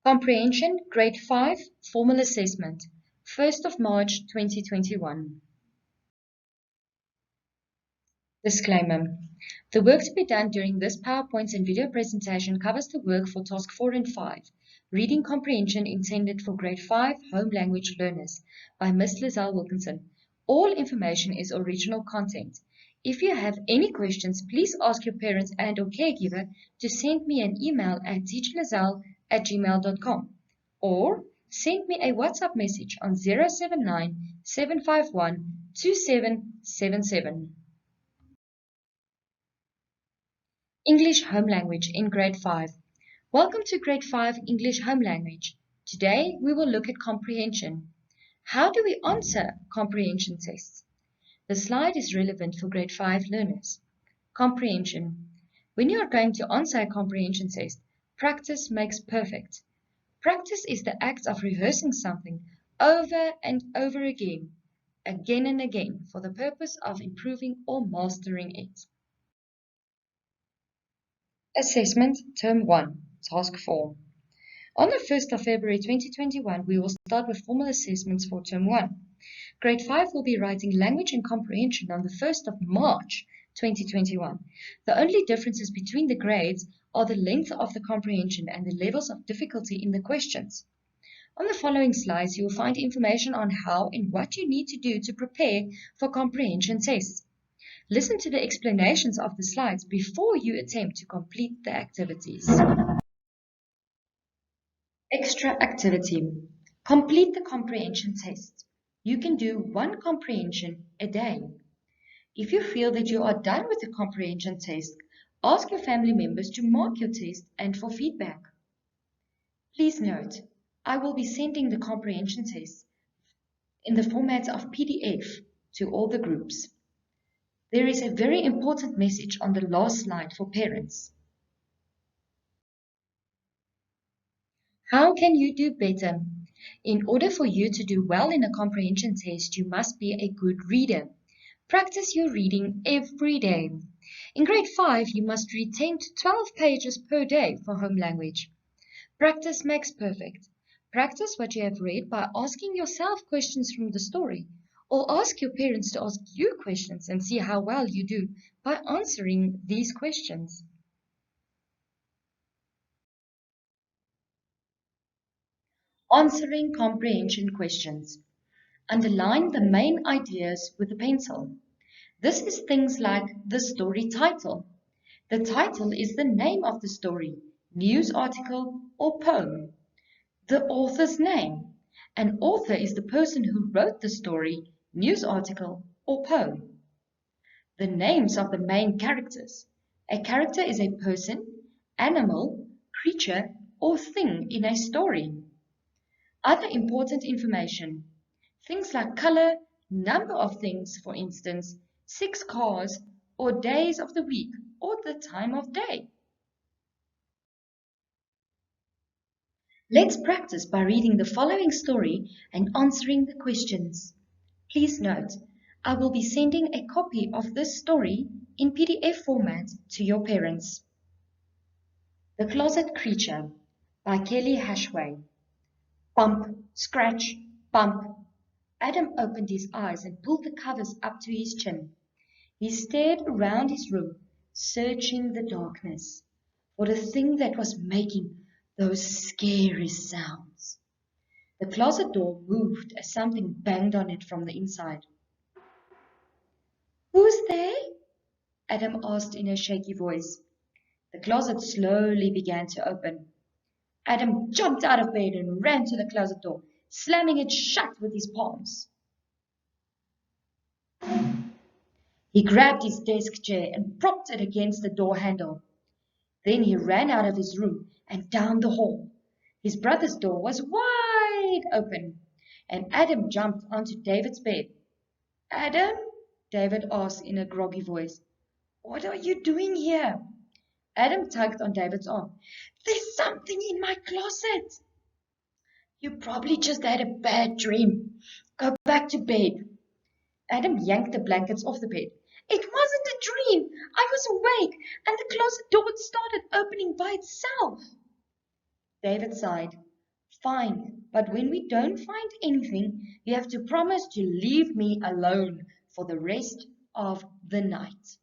Comprehension, Grade 5, Formal Assessment, 1st of March 2021. Disclaimer. The work to be done during this PowerPoint and video presentation covers the work for Task 4 and 5, Reading Comprehension intended for Grade 5 Home Language Learners by Ms. Lizelle Wilkinson. All information is original content. If you have any questions, please ask your parents and or caregiver to send me an email at teachlizelle@gmail.com or send me a WhatsApp message on 079 751 2777. English Home Language in Grade 5. Welcome to Grade 5 English Home Language. Today we will look at comprehension. How do we answer comprehension tests? The slide is relevant for Grade 5 learners. Comprehension. When you are going to answer a comprehension test, practice makes perfect. Practice is the act of rehearsing something over and over again and again, for the purpose of improving or mastering it. Assessment, Term 1, Task 4. On the 1st of February 2021, we will start with formal assessments for Term 1. Grade 5 will be writing language and comprehension on the 1st of March 2021. The only differences between the grades are the length of the comprehension and the levels of difficulty in the questions. On the following slides, you will find information on how and what you need to do to prepare for comprehension tests. Listen to the explanations of the slides before you attempt to complete the activities. Extra activity. Complete the comprehension test. You can do one comprehension a day. If you feel that you are done with the comprehension test, ask your family members to mark your test and for feedback. Please note, I will be sending the comprehension test in the format of PDF to all the groups. There is a very important message on the last slide for parents. How can you do better? In order for you to do well in a comprehension test, you must be a good reader. Practice your reading every day. In Grade 5, you must read 10 to 12 pages per day for home language. Practice makes perfect. Practice what you have read by asking yourself questions from the story, or ask your parents to ask you questions and see how well you do by answering these questions. Answering comprehension questions. Underline the main ideas with a pencil. This is things like the story title. The title is the name of the story, news article, or poem. The author's name. An author is the person who wrote the story, news article, or poem. The names of the main characters. A character is a person, animal, creature, or thing in a story. Other important information. Things like color, number of things, for instance, 6 cars, or days of the week, or the time of day. Let's practice by reading the following story and answering the questions. Please note, I will be sending a copy of this story in PDF format to your parents. The Closet Creature by Kelly Hashway. Bump, scratch, bump. Adam opened his eyes and pulled the covers up to his chin. He stared around his room, searching the darkness for the thing that was making those scary sounds. The closet door moved as something banged on it from the inside. "Who's there?" Adam asked in a shaky voice. The closet slowly began to open. Adam jumped out of bed and ran to the closet door, slamming it shut with his palms. He grabbed his desk chair and propped it against the door handle. Then he ran out of his room and down the hall. His brother's door was wide open, and Adam jumped onto David's bed. "Adam?" David asked in a groggy voice. "What are you doing here?" Adam tugged on David's arm. "There's something in my closet." "You probably just had a bad dream. Go back to bed." Adam yanked the blankets off the bed. "It wasn't a dream. I was awake, and the closet door started opening by itself." David sighed. Fine, but when we don't find anything, you have to promise to leave me alone for the rest of the night.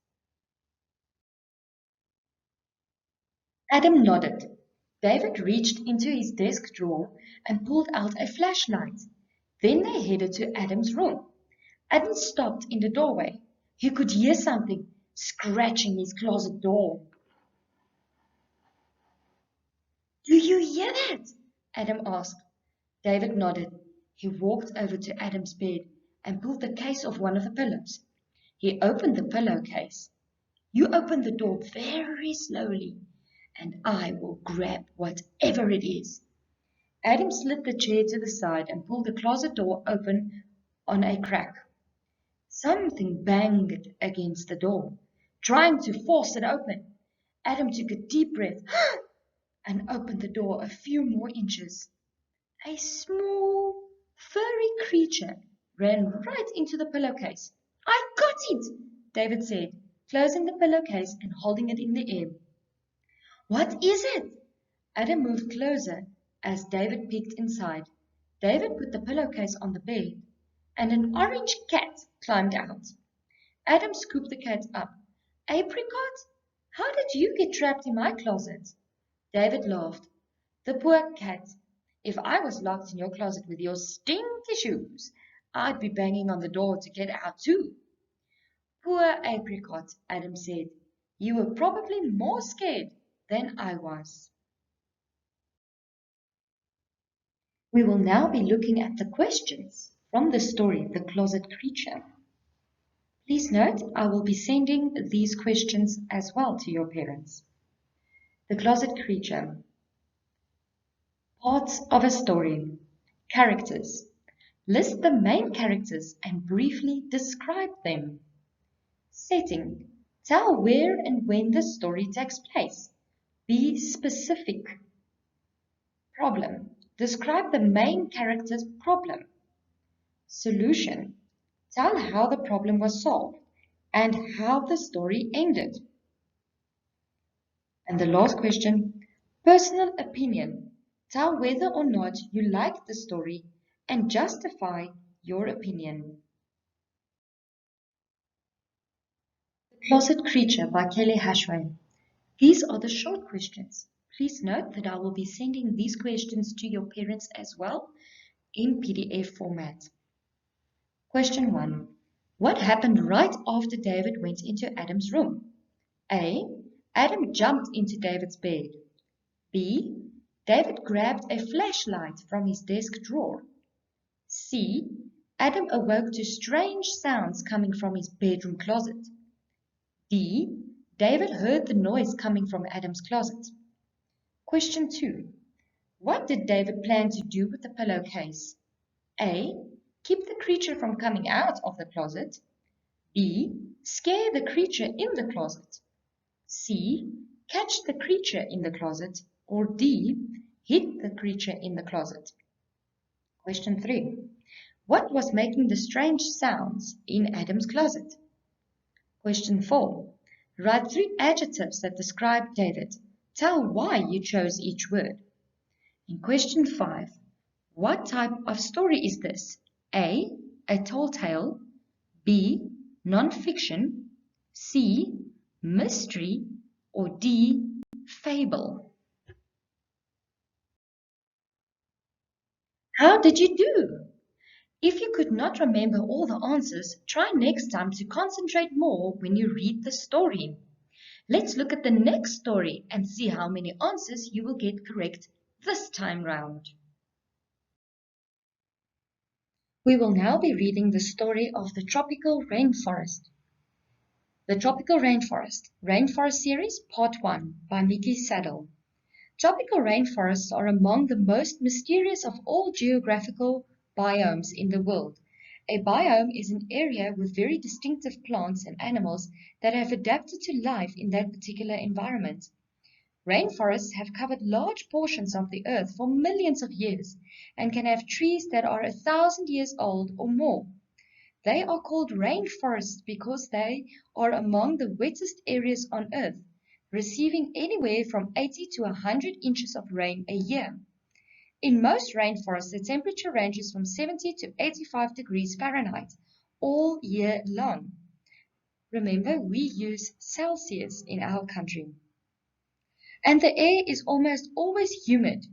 Adam nodded. David reached into his desk drawer and pulled out a flashlight. Then they headed to Adam's room. Adam stopped in the doorway. He could hear something scratching his closet door. Do you hear that? Adam asked. David nodded. He walked over to Adam's bed and pulled the case off one of the pillows. He opened the pillowcase. You open the door very slowly, and I will grab whatever it is. Adam slid the chair to the side and pulled the closet door open on a crack. Something banged against the door, trying to force it open. Adam took a deep breath and opened the door a few more inches. A small, furry creature ran right into the pillowcase. I got it, David said, closing the pillowcase and holding it in the air. What is it? Adam moved closer as David peeked inside. David put the pillowcase on the bed, and an orange cat climbed out. Adam scooped the cat up. Apricot, how did you get trapped in my closet? David laughed. The poor cat. If I was locked in your closet with your stinky shoes, I'd be banging on the door to get out too. Poor Apricot, Adam said. You were probably more scared than I was. We will now be looking at the questions from the story, The Closet Creature. Please note, I will be sending these questions as well to your parents. The Closet Creature. Parts of a story. Characters. List the main characters and briefly describe them. Setting. Tell where and when the story takes place. Be specific. Problem. Describe the main character's problem. Solution. Tell how the problem was solved and how the story ended. And the last question, personal opinion. Tell whether or not you like the story and justify your opinion. The Closet Creature by Kelly Hashway. These are the short questions. Please note that I will be sending these questions to your parents as well in PDF format. Question 1. What happened right after David went into Adam's room? A. Adam jumped into David's bed. B. David grabbed a flashlight from his desk drawer. C. Adam awoke to strange sounds coming from his bedroom closet. D. David heard the noise coming from Adam's closet. Question 2. What did David plan to do with the pillowcase? A. Keep the creature from coming out of the closet. B. Scare the creature in the closet. C. Catch the creature in the closet. Or D. Hit the creature in the closet. Question 3. What was making the strange sounds in Adam's closet? Question 4. Write 3 adjectives that describe David. Tell why you chose each word. In question 5. What type of story is this? A. A tall tale. B. Non-fiction. C. Mystery. Or D. Fable. How did you do? If you could not remember all the answers, try next time to concentrate more when you read the story. Let's look at the next story and see how many answers you will get correct this time round. We will now be reading the story of the Tropical Rainforest. The Tropical Rainforest, Rainforest Series, Part 1 by Mickey Saddle. Tropical rainforests are among the most mysterious of all geographical biomes in the world. A biome is an area with very distinctive plants and animals that have adapted to life in that particular environment. Rainforests have covered large portions of the earth for millions of years and can have trees that are 1,000 years old or more. They are called rainforests because they are among the wettest areas on earth, receiving anywhere from 80 to 100 inches of rain a year. In most rainforests, the temperature ranges from 70 to 85 degrees Fahrenheit all year long. Remember, we use Celsius in our country. And the air is almost always humid.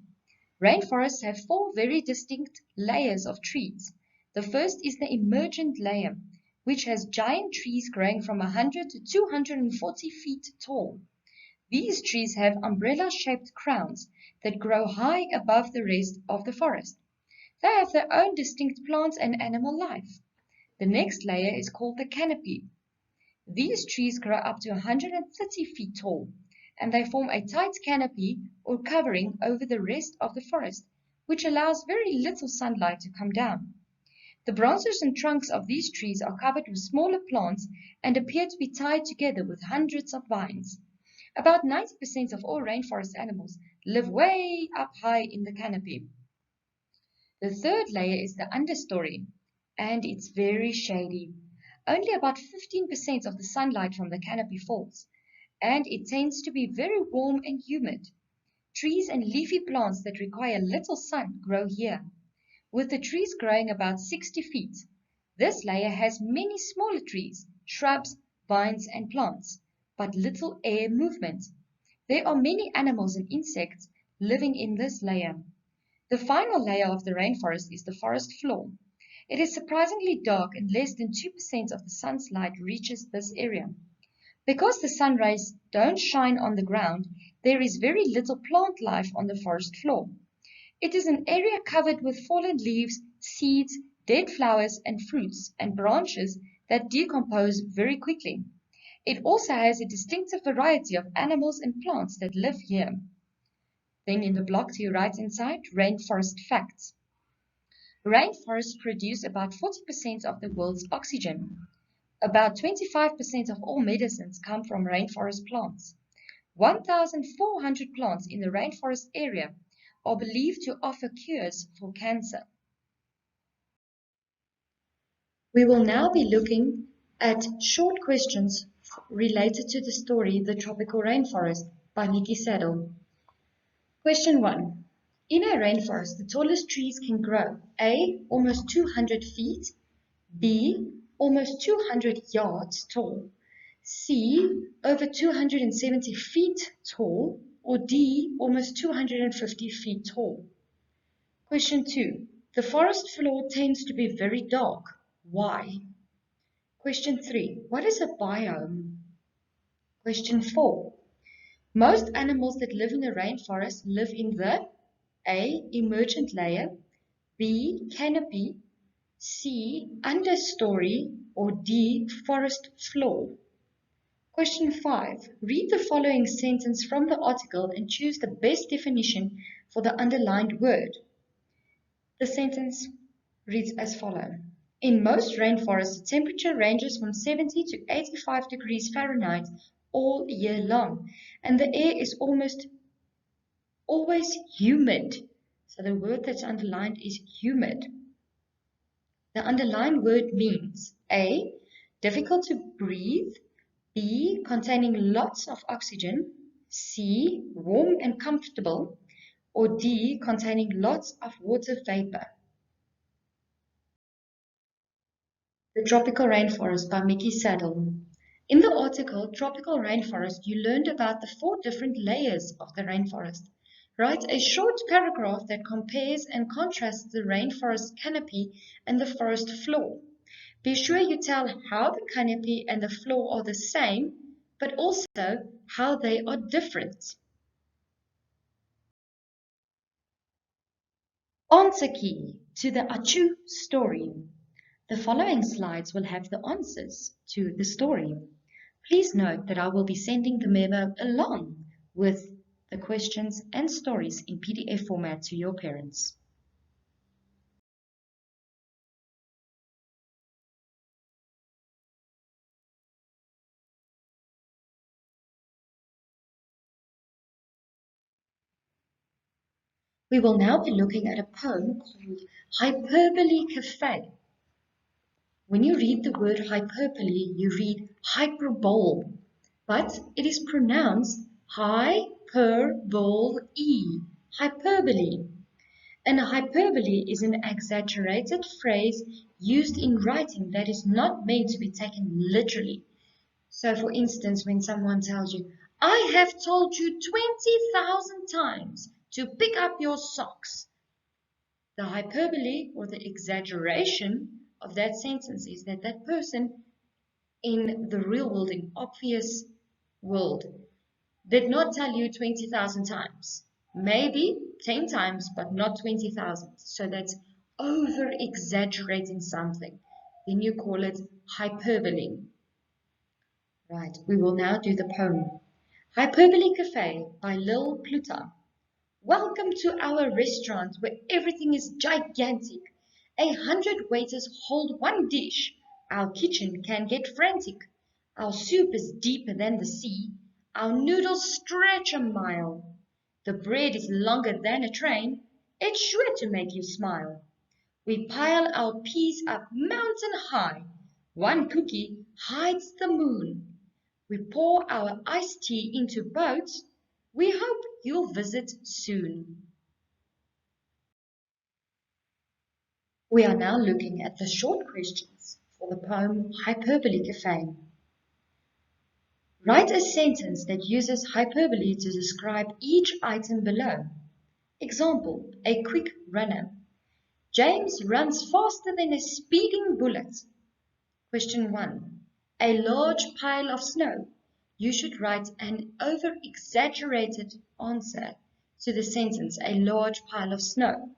Rainforests have four very distinct layers of trees. The first is the emergent layer, which has giant trees growing from 100 to 240 feet tall. These trees have umbrella-shaped crowns that grow high above the rest of the forest. They have their own distinct plant and animal life. The next layer is called the canopy. These trees grow up to 130 feet tall, and they form a tight canopy or covering over the rest of the forest, which allows very little sunlight to come down. The branches and trunks of these trees are covered with smaller plants and appear to be tied together with hundreds of vines. About 90% of all rainforest animals live way up high in the canopy. The third layer is the understory, and it's very shady. Only about 15% of the sunlight from the canopy falls, and it tends to be very warm and humid. Trees and leafy plants that require little sun grow here. With the trees growing about 60 feet, this layer has many smaller trees, shrubs, vines, and plants, but little air movement. There are many animals and insects living in this layer. The final layer of the rainforest is the forest floor. It is surprisingly dark and less than 2% of the sun's light reaches this area. Because the sun rays don't shine on the ground, there is very little plant life on the forest floor. It is an area covered with fallen leaves, seeds, dead flowers and fruits and branches that decompose very quickly. It also has a distinctive variety of animals and plants that live here. Then in the block to your right-hand side, Rainforest Facts. Rainforests produce about 40% of the world's oxygen. About 25% of all medicines come from rainforest plants. 1,400 plants in the rainforest area are believed to offer cures for cancer. We will now be looking at short questions related to the story The Tropical Rainforest by Nikki Saddle. Question 1. In a rainforest, the tallest trees can grow A. Almost 200 feet, B. Almost 200 yards tall, C. Over 270 feet tall, or D. Almost 250 feet tall. Question 2. The forest floor tends to be very dark. Why? Question 3. What is a biome? Question 4. Most animals that live in the rainforest live in the A. Emergent layer, B. Canopy, C. Understory, or D. Forest floor. Question 5. Read the following sentence from the article and choose the best definition for the underlined word. The sentence reads as follows. In most rainforests, the temperature ranges from 70 to 85 degrees Fahrenheit all year long, and the air is almost always humid. So the word that's underlined is humid. The underlined word means A. Difficult to breathe, B. Containing lots of oxygen, C. Warm and comfortable, or D. Containing lots of water vapor. The Tropical Rainforest by Mickey Saddle. In the article Tropical Rainforest, you learned about the 4 different layers of the rainforest. Write a short paragraph that compares and contrasts the rainforest canopy and the forest floor. Be sure you tell how the canopy and the floor are the same, but also how they are different. Answer key to the Achu story. The following slides will have the answers to the story. Please note that I will be sending the memo along with the questions and stories in PDF format to your parents. We will now be looking at a poem called Hyperbole Cafe. When you read the word hyperbole, you read hyperbole, but it is pronounced hyperbole, hyperbole. An hyperbole is an exaggerated phrase used in writing that is not meant to be taken literally. So, for instance, when someone tells you, I have told you 20,000 times to pick up your socks, the hyperbole or the exaggeration of that sentence is that that person in the real world, in obvious world, did not tell you 20,000 times. Maybe 10 times, but not 20,000. So that's over exaggerating something. Then you call it hyperbole. Right, we will now do the poem. Hyperbole Cafe by Lil Pluta. Welcome to our restaurant where everything is gigantic. 100 waiters hold one dish. Our kitchen can get frantic. Our soup is deeper than the sea. Our noodles stretch a mile. The bread is longer than a train. It's sure to make you smile. We pile our peas up mountain high. One cookie hides the moon. We pour our iced tea into boats. We hope you'll visit soon. We are now looking at the short questions for the poem Hyperbole Cafe. Write a sentence that uses hyperbole to describe each item below. Example, a quick runner. James runs faster than a speeding bullet. Question 1. A large pile of snow. You should write an over-exaggerated answer to the sentence, a large pile of snow.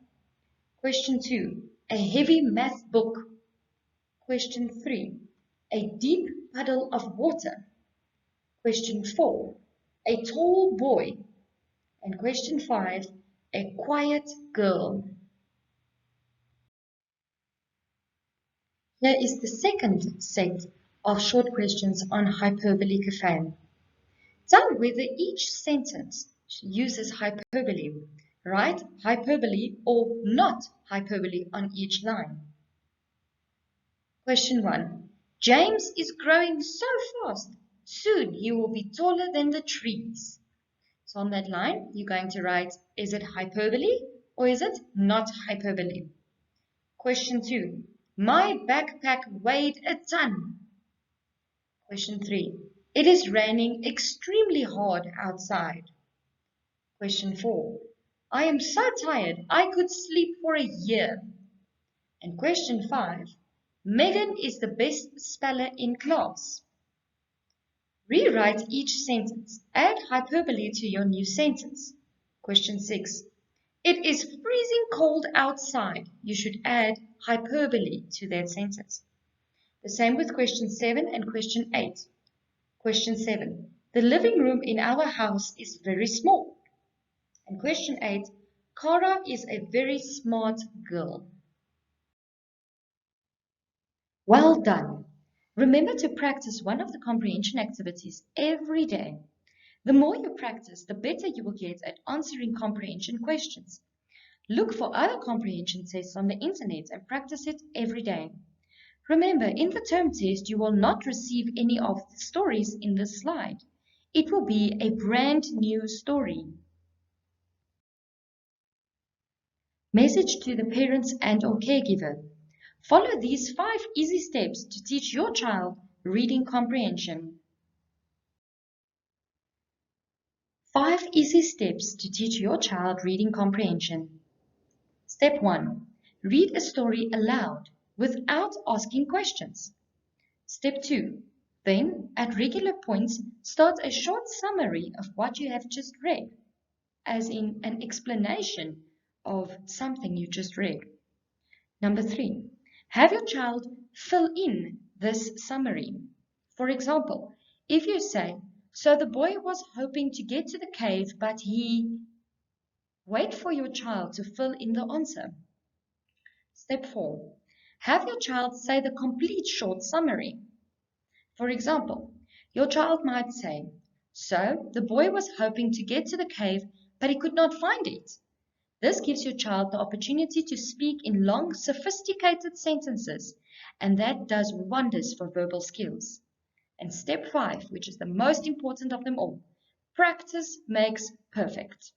Question 2. A heavy math book. Question 3. A deep puddle of water. Question 4. A tall boy. And question 5. A quiet girl. Here is the second set of short questions on hyperbole cafe. Tell whether each sentence uses hyperbole. Write hyperbole or not hyperbole on each line. Question 1. James is growing so fast. Soon he will be taller than the trees. So on that line, you're going to write, is it hyperbole or is it not hyperbole? Question 2. My backpack weighed a ton. Question 3. It is raining extremely hard outside. Question 4. I am so tired I could sleep for a year. And question 5. Megan is the best speller in class. Rewrite each sentence. Add hyperbole to your new sentence. Question 6. It is freezing cold outside. You should add hyperbole to that sentence. The same with question 7 and question 8. Question 7. The living room in our house is very small. And question 8. Cara is a very smart girl. Well done. Remember to practice one of the comprehension activities every day. The more you practice, the better you will get at answering comprehension questions. Look for other comprehension tests on the internet and practice it every day. Remember, in the term test, you will not receive any of the stories in this slide. It will be a brand new story. Message to the parents and or caregiver. Follow these 5 easy steps to teach your child reading comprehension. 5 easy steps to teach your child reading comprehension. Step 1. Read a story aloud without asking questions. Step 2. Then, at regular points, start a short summary of what you have just read, as in an explanation of something you just read. Number 3. Have your child fill in this summary. For example, if you say, so the boy was hoping to get to the cave, but he... Wait for your child to fill in the answer. Step 4. Have your child say the complete short summary. For example, your child might say, so the boy was hoping to get to the cave, but he could not find it. This gives your child the opportunity to speak in long, sophisticated sentences, and that does wonders for verbal skills. And step 5, which is the most important of them all, practice makes perfect.